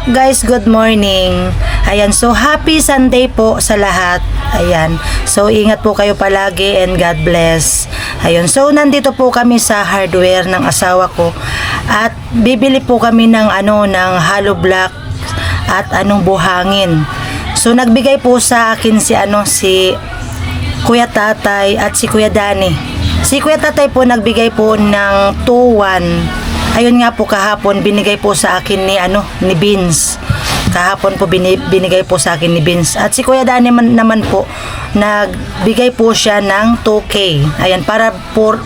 Guys, good morning. Ayan, so happy Sunday po sa lahat. Ayan, so ingat po kayo palagi and God bless. Ayun, so nandito po kami sa hardware ng asawa ko at bibili po kami ng ng hollow block at buhangin. So nagbigay po sa akin si Kuya Tatay at si Kuya Danny. Si Kuya Tatay po nagbigay po ng 2-1. Ayun nga po kahapon binigay po sa akin ni Vince. Kahapon po binigay po sa akin ni Vince. At si Kuya Danny naman po nagbigay po siya ng 2K. Ayan, para po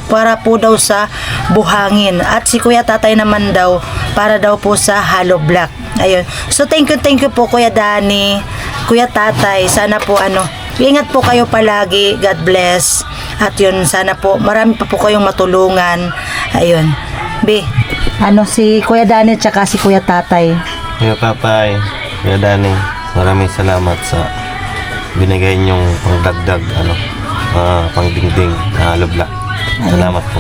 daw sa buhangin. At si Kuya Tatay naman daw para daw po sa hollow block. Ayun. So thank you po Kuya Danny, Kuya Tatay. Sana po ingat po kayo palagi. God bless. At yun, sana po marami pa po kayong matulungan. Ayun. Si Kuya Danny tsaka si Kuya Tatay. Kuya Tatay, Kuya Danny, maraming salamat sa binigay niyong pangdagdag, pangdingding na hollow block. Salamat po.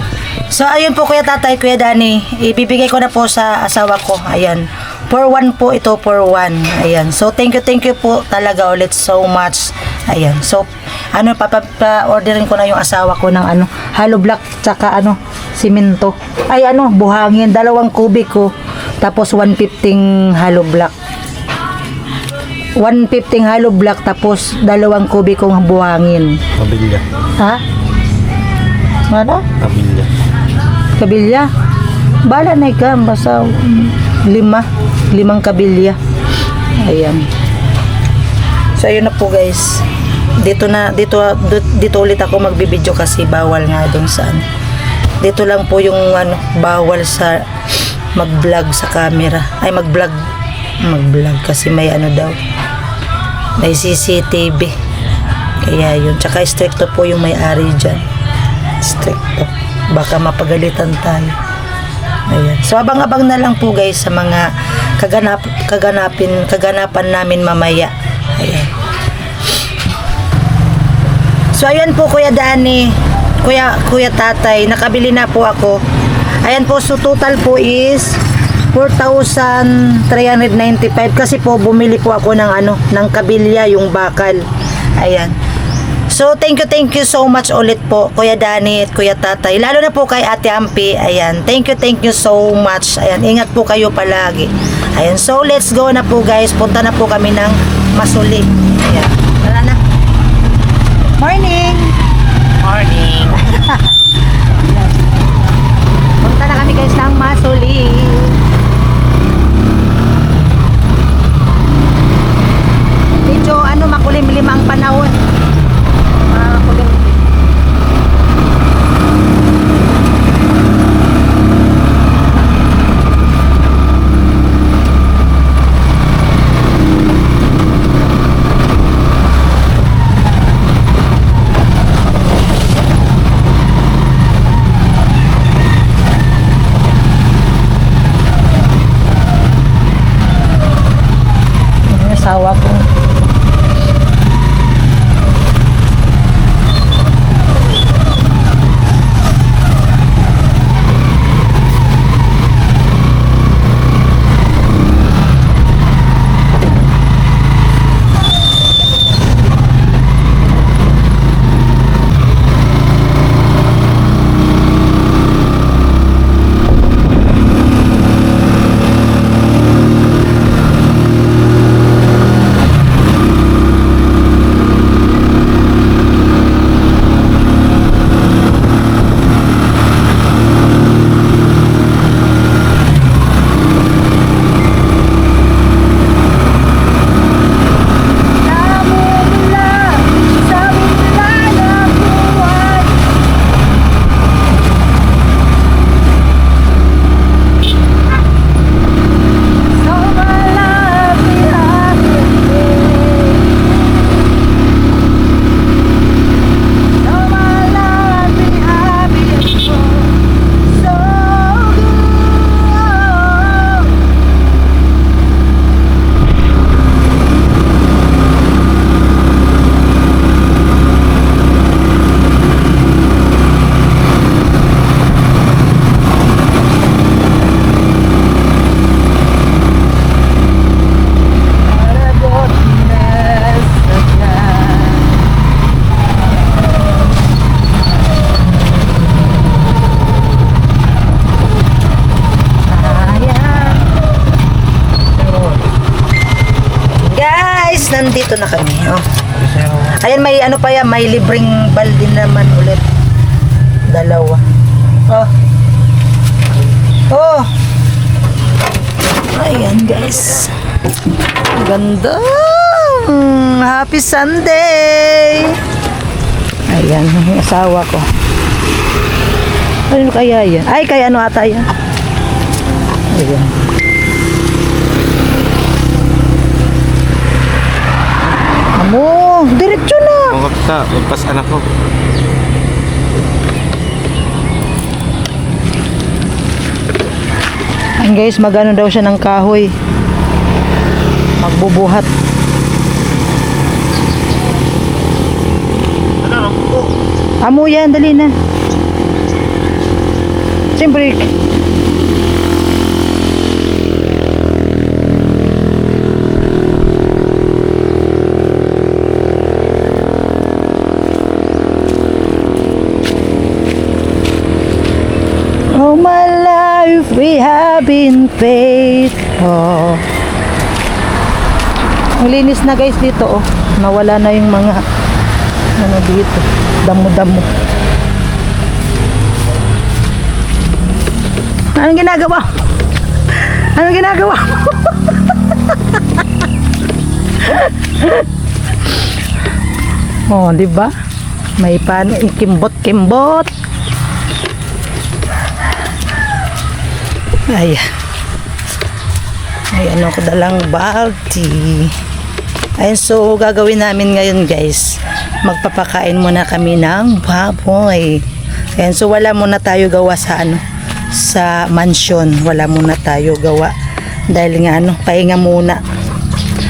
So ayun po Kuya Tatay, Kuya Danny, ibibigay ko na po sa asawa ko. Ayan. For 1 po ito, for 1. Ayan. So thank you po talaga ulit so much. Ayan. So papa-orderin ko na yung asawa ko ng hollow block tsaka simento. Ay buhangin, 2 kubiko. Tapos 115 hollow block. 115 hollow block tapos 2 kubikong buhangin. Kabilya. Ha? Ano? Kabilya. Kabilya? Bala na ikam, basta 5 kabilya. Ayan. So ayun na po guys. Dito ulit ako magbibideo kasi bawal nga doon saan. Dito lang po yung bawal sa mag-vlog sa camera. Ay mag-vlog kasi may daw. May CCTV. Kaya yun. Tsaka stricto po yung may-ari dyan. Stricto. Baka mapagalitan tayo. Ayan. So abang-abang na lang po guys sa mga kaganapan namin mamaya. Ayan. So ayan po Kuya Danny, Kuya Tatay, nakabili na po ako. Ayan po, so total po is 4,395 kasi po bumili po ako ng kabilya, yung bakal. Ayan. So thank you so much ulit po Kuya Danny at Kuya Tatay. Lalo na po kay Ate Ampi. Ayan. Thank you so much. Ayan, ingat po kayo palagi. Ayan. So let's go na po guys. Punta na po kami ng Masuli. Ayan. Tara na. Morning. Morning. Punta na kami guys ng Masuli. Medyo makulimlim ang panahon. Makulimlim. nandito na kami. Oh. Ayan, may ano pa yan, may libreng balde naman ulit. Dalawa. Oh. Oh. Ayan, guys. Ganda. Happy Sunday. Ayan, yung asawa ko. Ano kaya yan? Ay, kaya ano ata yan? Ayan. Amo, diretso na. Huwag ka, magpas anak ko. Ayan guys, magano daw siya ng kahoy. Magbubuhat. Amo yan, dali na. Siyempre. All my life we have been faithful. Ang linis na guys dito oh. Nawala na yung mga ano dito. Damo-damo. Anong ginagawa? Anong ginagawa? Oh, di ba? May pan kimbot-kimbot. Ayan. Ayan ako dalang balti. Ayan, so gagawin namin ngayon guys. Magpapakain muna kami ng baboy. Ayan, so wala muna tayo gawa sa ano, sa mansion. Wala muna tayo gawa. Dahil nga ano, pahinga muna.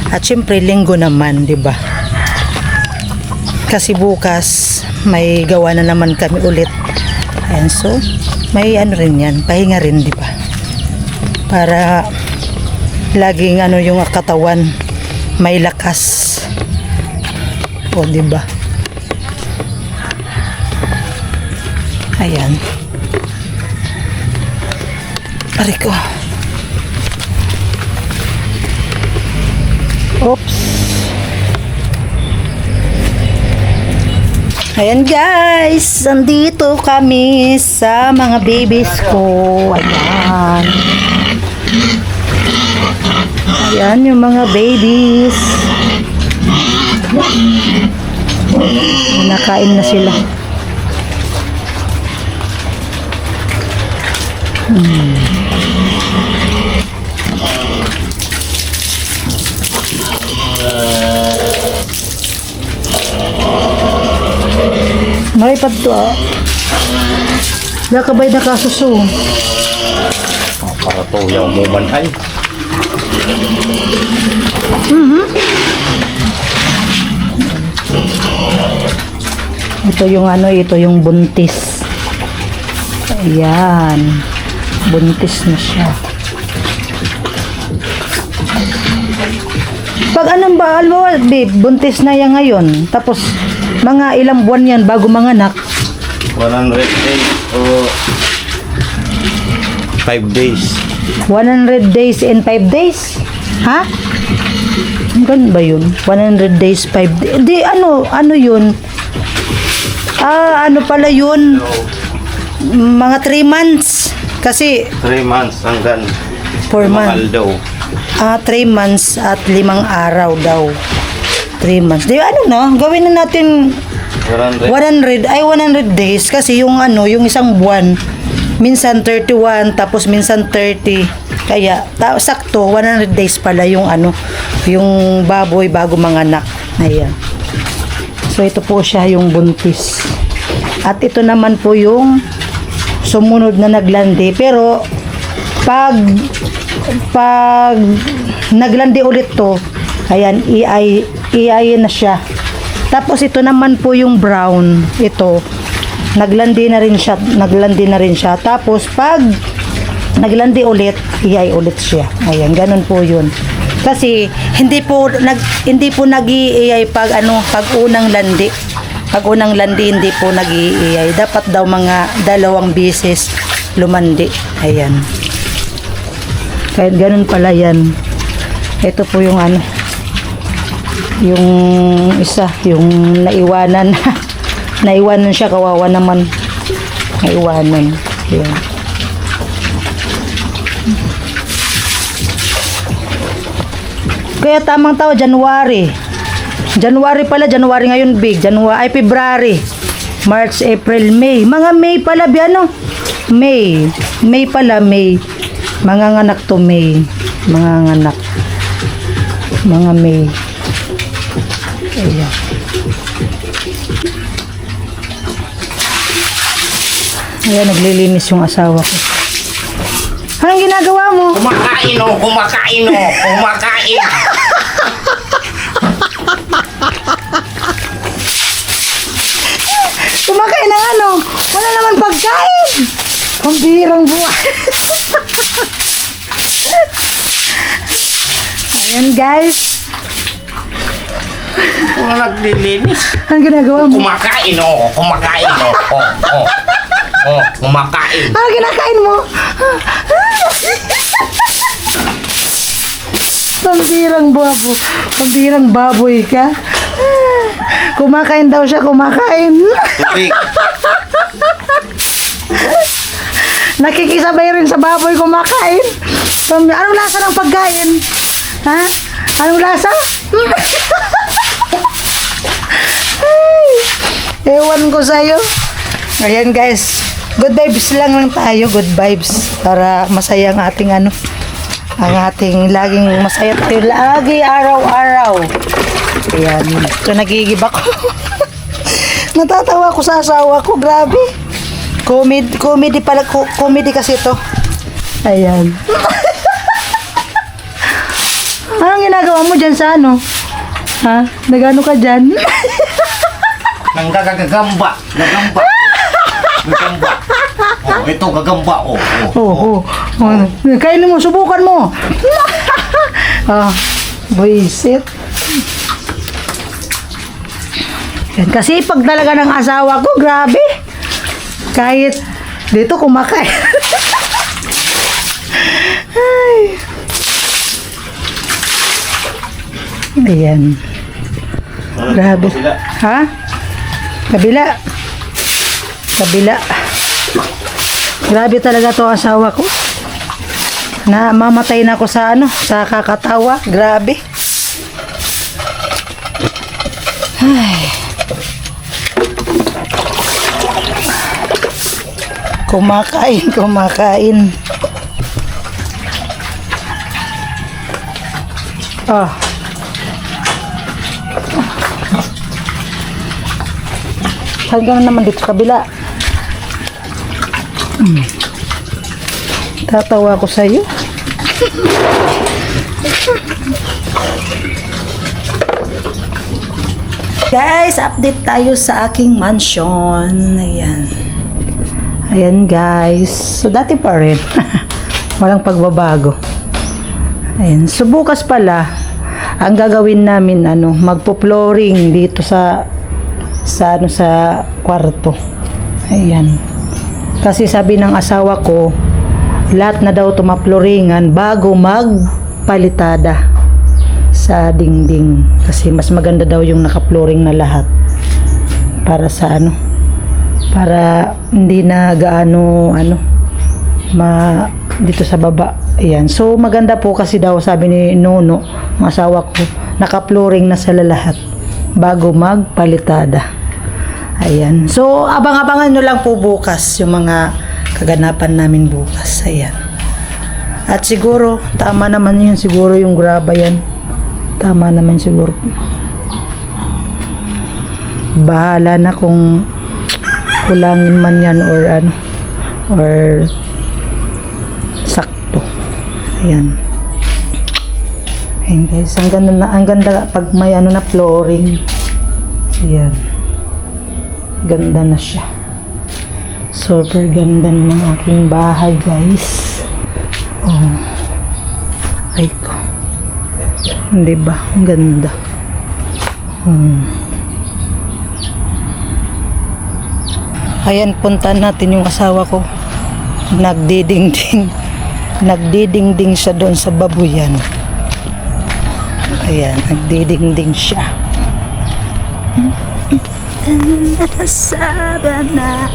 At syempre linggo naman, di ba? Kasi bukas may gawa na naman kami ulit. Ayan, so may ano rin yan, pahinga rin, di ba? Para laging ano yung katawan may lakas. O di ba? Ayan. Pare ko. Oops. Ayan guys, nandito kami sa mga babies ko. Ayan. Ayan yung mga babies. Nakain na sila. Maripad to ah. Nakabay na kasuso. Para to yung mumanhay. Ito yung ano, ito yung buntis. Ayan. Buntis na siya. Pag anong ba, alam mo, babe, buntis na yan ngayon. Tapos, mga ilang buwan yan bago manganak. 100 days o 5 days. 100 days and 5 days? Ha? Ganun ba yun? 100 days, 5 days. Di, ano yun? Ano pala yun? Mga 3 months. Kasi, 3 months hanggang 4 months. mahal daw. 3 months at 5 araw daw. 3 months. Di, ano no? Gawin na natin 100. 100 days. Kasi yung ano, yung isang buwan, minsan 31, tapos minsan 30. Kaya, sakto, 100 days pala yung ano, yung baboy bago manganak. Ayan. So, ito po siya yung buntis. At ito naman po yung sumunod na naglandi. Pero, pag naglandi ulit to, ayan, iay na siya. Tapos, ito naman po yung brown. Ito, naglandi na rin siya. Tapos, pag naglandi ulit, iay ulit siya. Ayan, ganun po yun. Kasi hindi po nag-iiyay pag unang landi. Pag unang landi hindi po nag-iiyay. Dapat daw mga 2 beses lumandi. Ayan. Kaya ganun pala yan. Ito po yung ano. Yung isa, yung naiwanan. Naiwanan siya, kawawa naman. Naiwanan. Yun. Kaya tamang tao, January. January pala, January ngayon big. February. March, April, May. Mga May pala, biano? May. May pala, May. Manganganak to May. Manganganak. Mga May. Ayan. Ayan, naglilinis yung asawa ko. Anong ginagawa mo? Kumakain o, kumakain o, kumakain. Kumakain ng ano? Wala naman pagkain. Pambirang buhay. Ayan guys. Kung naglilinis. Anong ginagawa mo? Kumakain o, kumakain o. Kumakain. Anong kinakain mo? Pambirang babo. Pambirang baboy ka. Kumakain daw siya, kumakain. Tubig. Nakikisabay rin sa baboy kumakain. Anong lasa ng pagkain? Ha? Anong lasa? Ay, ewan ko sa'yo. Ayan guys. Good vibes lang tayo. Good vibes. Para masaya ang ating ano. Ang ating laging masaya tayo. Lagi araw-araw. Ayan. So nagigib ako. Natatawa ko sa asawa ko. Grabe. Comedy pala. Comedy kasi to. Ayan. Anong ginagawa mo dyan sa ano? Ha? Nagano ka dyan? Nanggagagamba. Gagamba. Gagamba. Oh, ito gagamba o. Oo. Kainin mo. Subukan mo. Buisit. Yan. Kasi pag talaga ng asawa ko, grabe. Kahit dito kumakain. Ay. Ayan. Grabe. Ha? Kabila. Kabila. Grabe talaga to asawa ko. Na mamatay na ako sa ano, sa kakatawa. Grabe. Ay. Kumakain. Ah. Saan ka na naman dito sa kabila? Tatawa ko sa'yo. Guys, update tayo sa aking mansion. Ayan. Ayan guys. So dati pa rin. Walang pagbabago. Ayan. So bukas pala, ang gagawin namin magpo-flooring dito sa kwarto. Ayan. Kasi sabi ng asawa ko, lahat na daw tumaploringan bago magpalitada sa dingding. Kasi mas maganda daw yung naka-flooring na lahat. Para sa para hindi na gaano dito sa baba. Ayan. So maganda po kasi daw sabi ni Nono, ang asawa ko, naka-flooring na sa lahat bago magpalitada. Ayan. So, abang-abangan nyo lang po bukas yung mga kaganapan namin bukas. Ayan. At siguro, tama naman yun. Siguro yung graba yan. Tama naman siguro. Bahala na kung kulangin man yan or sakto. Ayan. Ayan guys. Ang ganda pag may na flooring. Ayan. Ganda na siya. Super ganda ng aking bahay guys. Oh. Ay ko. Hindi ba? Ang ganda. Ayan, puntahan natin yung asawa ko. Nagdidingding siya doon sa babuyan. Ayan, nagdidingding siya. Sabana.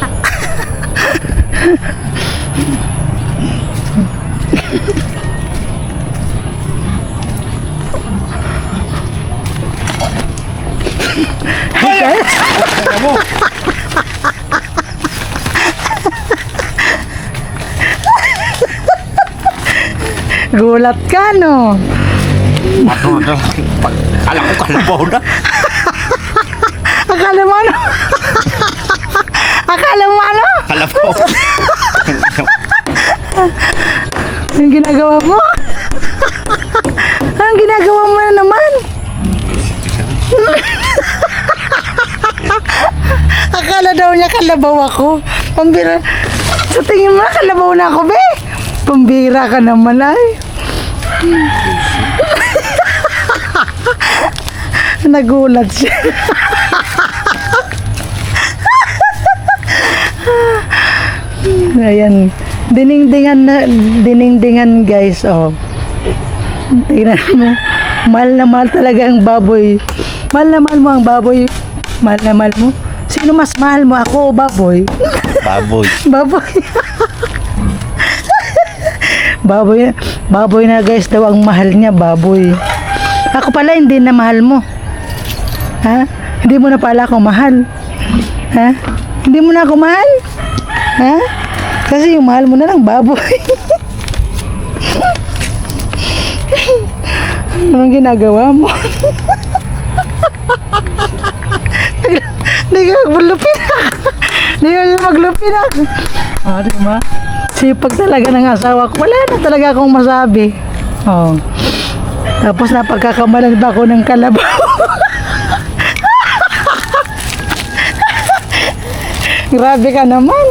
Gulat ka, no? Ano na? Alam ko kalabaw na. Akala mo ano? Akala mo ano? Kalabaw. Anong ginagawa mo? Anong ginagawa mo na naman? Akala daw niya kalabaw ako. Pambira. Sa tingin mo, kalabaw na ako, be. Pambira ka naman, ay. Nagulat siya. Ayan. Diningdingan guys, oh. Tingnan mo. Mahal na mahal talaga ang baboy. Mahal na mahal mo ang baboy. Mahal na mahal mo. Sino mas mahal mo? Ako o baboy? Baboy. Baboy. Baboy na guys daw ang mahal niya, baboy. Ako pala hindi na mahal mo. Ha? Hindi mo na pala ako mahal. Ha? Hindi mo na ako mahal? Ha? Kasi yung mahal mo na lang baboy. Anong ginagawa mo? Hindi ka maglupin. Hindi ka maglupin. Ah, di ba? Sipag talaga ng asawa ko. Wala na talaga akong masabi. Oh. Tapos napagkakamalan ba ako ng kalabaw? Grabe ka naman.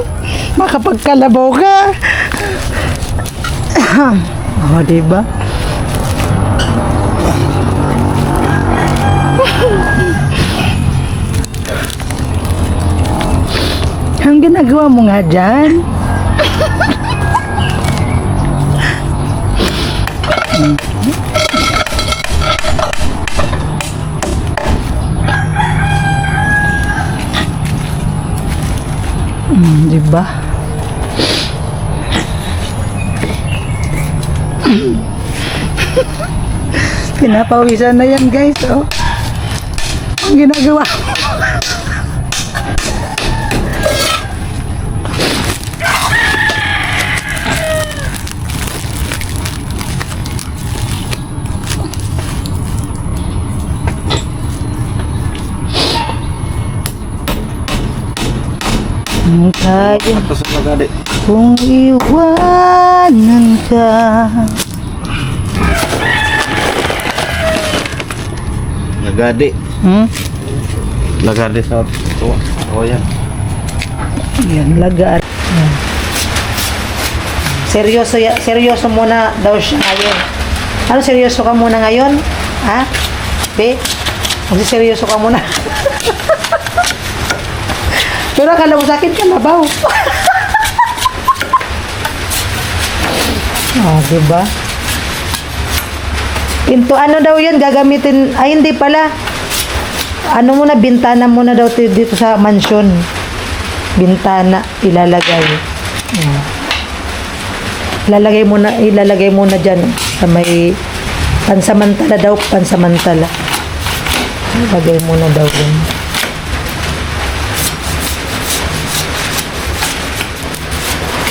Makapagkalabaw ka. Oh, diba? Ang ginagawa mo nga dyan? Diba? Pinapawisan na yan guys, oh. Ang ginagawa. Kaya Tapos magadi. kung iwanan ka. Nagadi. Nagadi sa tuwa. Oh, yan. Yan, lagaan. Yan. Seryoso muna daw siya ngayon. Ano, seryoso ka muna ngayon? Ha? Be? Magsiseryoso ka muna. Pero akala mo sa akin kalabaw. Oh, diba? Pinto, ano daw yan? Gagamitin, ay hindi pala. Ano muna, bintana muna daw dito sa mansyon. Bintana, ilalagay. Oh. Ilalagay muna dyan sa may pansamantala daw, pansamantala. Ilalagay muna daw dyan.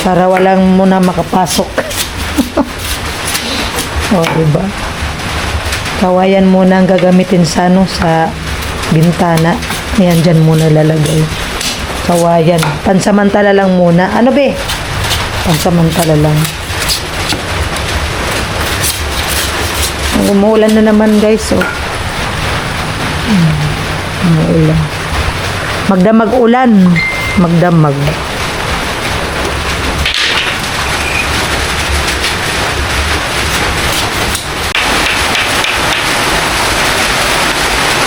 Para walang muna makapasok. O, diba? Kawayan muna ang gagamitin sa ano, sa bintana. Ayan, dyan muna lalagay. Kawayan. Pansamantala lang muna. Ano be? Pansamantala lang. Umuulan na naman guys, oh. Umuulan. Magdamag ulan. Magdamag.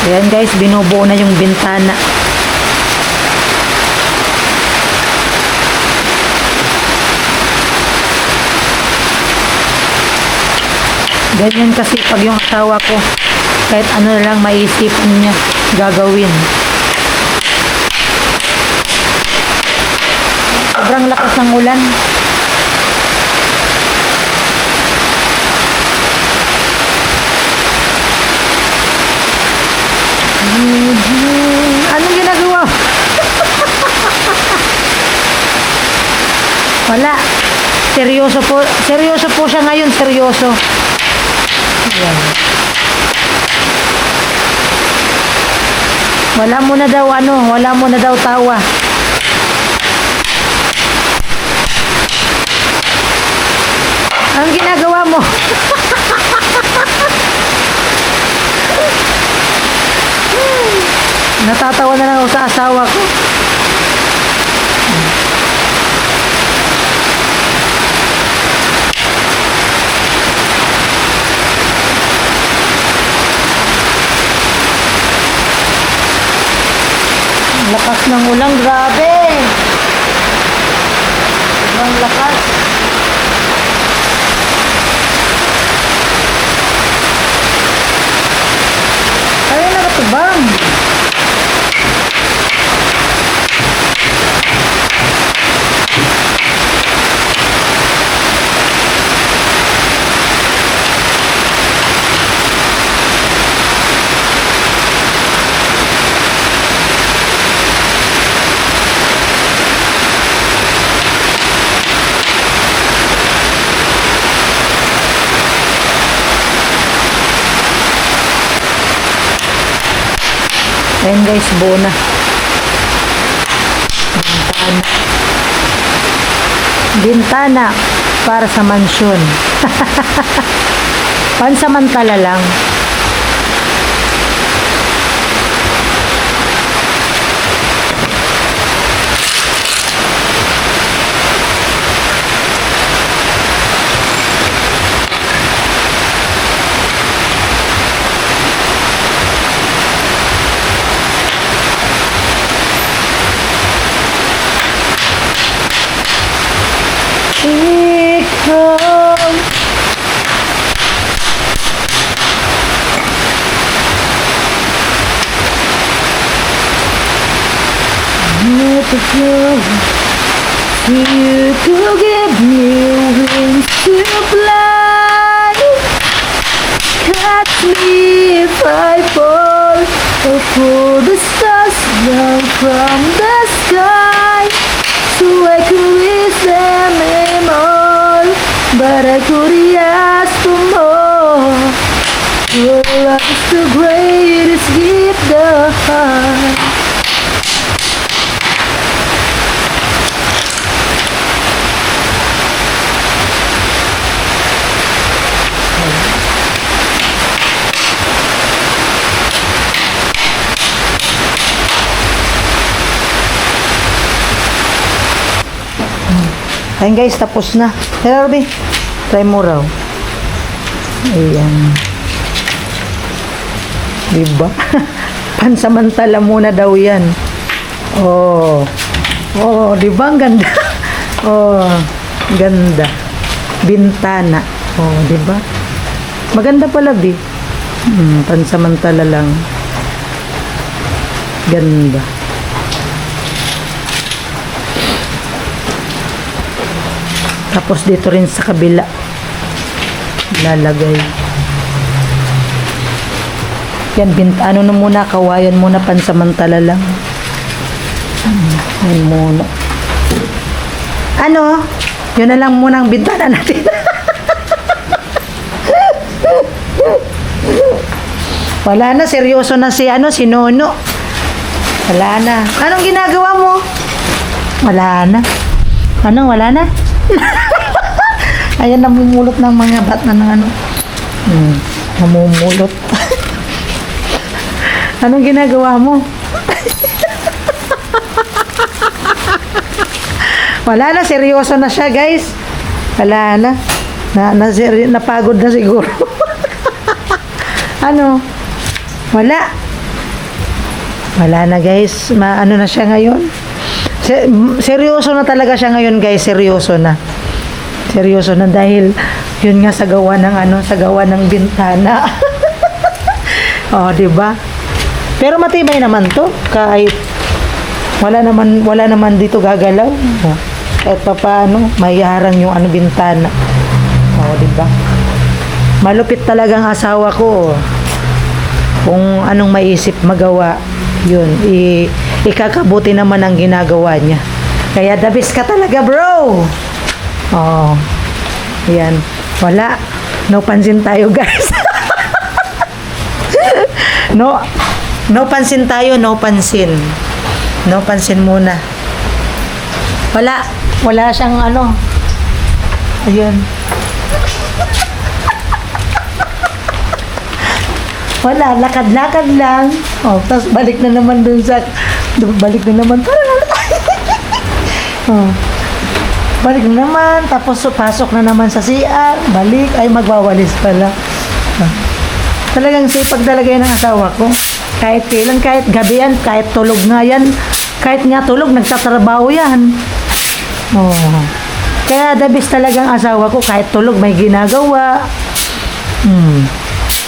Ayan guys, binubuo na yung bintana. Ganyan kasi pag yung asawa ko Kahit ano na lang maisipan niya gagawin. Sobrang lakas ng ulan. Anong ginagawa? Wala. Seryoso po siya ngayon, seryoso. Ayan. Wala mo na daw tawa. Ang ginagawa mo? Natatawa na lang ako sa asawa ko. Lakas ng ulang, grabe. Sobrang lakas. Kaya nakatubang. Ayan guys, buo na. Bintana para sa mansyon. Pansamantala lang. Ikaw let it go. You could give me wings to fly. Catch me if I fall, or pull the stars down from the sky, so I could reach them all. But I couldn't ask for more. Your love is the greatest gift the heart. Ayan guys, tapos na. Hello, Ruby. Try mo raw. Ayan. Diba? Pansamantala muna daw yan. Oh. Oh, diba? Ang ganda. Oh, ganda. Bintana. Oh, diba? Maganda pala, Bi. Pansamantala lang. Ganda. Tapos dito rin sa kabila lalagay. Yan, ano na muna, kawayan muna, pansamantala lang. Yan muna. Ano? Yun na lang muna ang bintana natin. Wala na, seryoso na si Nono. Wala na. Anong ginagawa mo? Wala na. Ano, wala na? Ayan, namumulot ng mga bat na ng namumulot. Anong ginagawa mo? Wala na, seryoso na siya, guys. Wala na. Napagod na siguro. Ano? Wala. Wala na, guys. Ano na siya ngayon? Seryoso na talaga siya ngayon, guys. Seryoso na. Seryoso na dahil yun nga sa gawa ng sa gawa ng bintana. Oh, di ba? Pero matibay naman to, kahit wala naman dito gagalaw. Oh, kahit papaano, may harang yung ano bintana. Oh, di ba? Malupit talagang asawa ko. Oh. Kung anong maisip magawa, yun, ikakabuti naman ang ginagawa niya. Kaya the best ka talaga, bro. Oh. Yan. Wala. No pansin tayo, guys. No pansin tayo, no pansin. No pansin muna. Wala siyang ano. Ayun. Wala, lakad-lakad lang. Oh, tapos balik na naman dun sa balik na naman. Oh. Balik na naman, tapos pasok na naman sa CR, balik, ay magwawalis pala. Oh. Talagang sipag talaga yan ang asawa ko. Kahit kailan, kahit gabi yan, kahit tulog nga yan, kahit nga tulog, nagtatrabaho yan. Oh. Kaya the best talaga ang asawa ko, kahit tulog may ginagawa.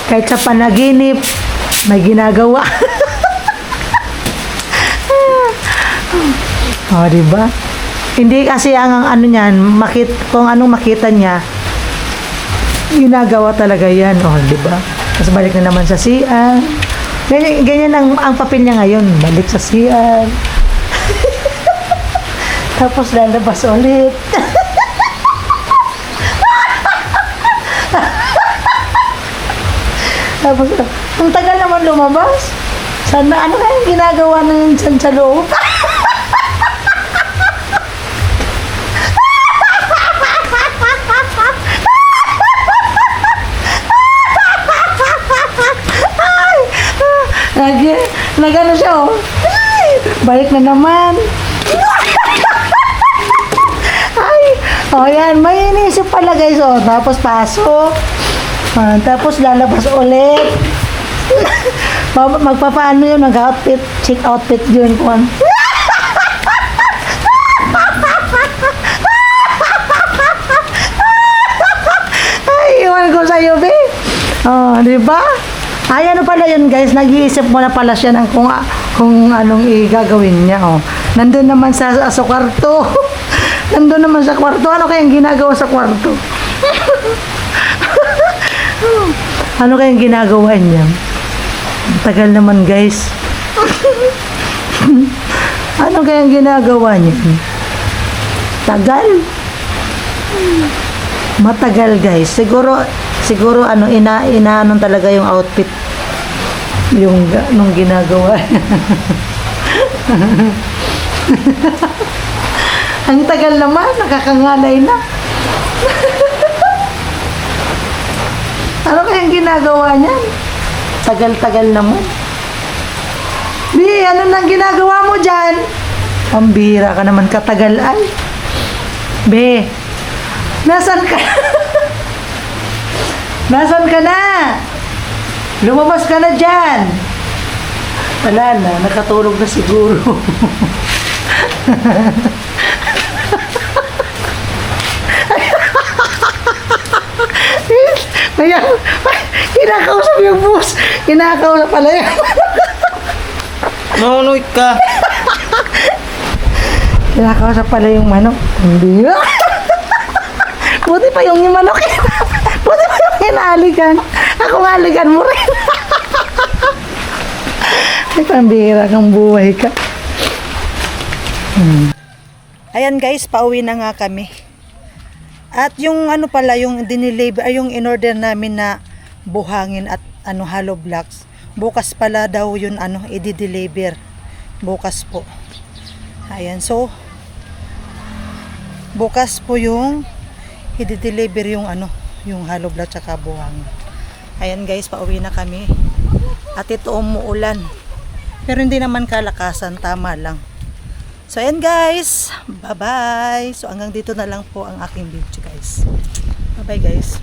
Kahit sa panaginip, may ginagawa. Oh, diba? Hindi kasi ang ano niyan, kung anong makita niya, ginagawa talaga yan. Oh, diba? Tapos balik na naman sa CR. Ganyan ang papel niya ngayon. Balik sa CR. Tapos lalabas ulit. Tapos, ang tagal naman lumabas. Sana, ano kayang ginagawa na yun dyan sa loob? Nagano siya, oh. Balik na naman. Ay, oh yan, may inisip pala guys, oh. Tapos pasok. Tapos lalabas ulit. Magpapaano yun, mag-outfit, check outfit yun. Ay, iwan ko sa'yo, be. Oh, di ba? Ay, ano pala yun, guys? Nag-iisip mo na pala siya ng kung anong gagawin niya, oh. Nandun naman sa kwarto. Nandun naman sa kwarto. Ano kayang ginagawa sa kwarto? Ano kayang ginagawa niya? Tagal naman, guys. Ano kayang ginagawa niya? Tagal. Matagal, guys. Siguro ano, inaanon talaga yung outfit. Nung ginagawa. Ang tagal naman. Nakakangalay na. Ano kayang ginagawa niyan? Tagal-tagal naman. Bi, ano nang ginagawa mo dyan? Pambira ka naman, katagal ay. Be, nasan ka? Nasan ka na? Lumabas ka na dyan. Wala na, nakatulog na siguro. Ayan, kinakausap yung boss. Kinakausap pala yan. Nanunoy ka. Kinakausap pala yung manok. Hindi. Buti pa yung manok. Buti pa yung hinalikan. Ako halikan mo rin. Ay, pambihira kang buhay ka. Ayan guys, pauwi na nga kami. At yung ano pala, yung diniliver, ay yung in-order namin na buhangin at ano hollow blocks. Bukas pala daw yun ano, i-deliver. Bukas po. Ayan, so bukas po yung i-deliver yung ano, yung hollow block tsaka buhangin. Ayan guys, pauwi na kami. At ito umuulan. Pero hindi naman kalakasan, tama lang. So ayan guys, bye bye. So hanggang dito na lang po ang aking video guys. Bye bye guys.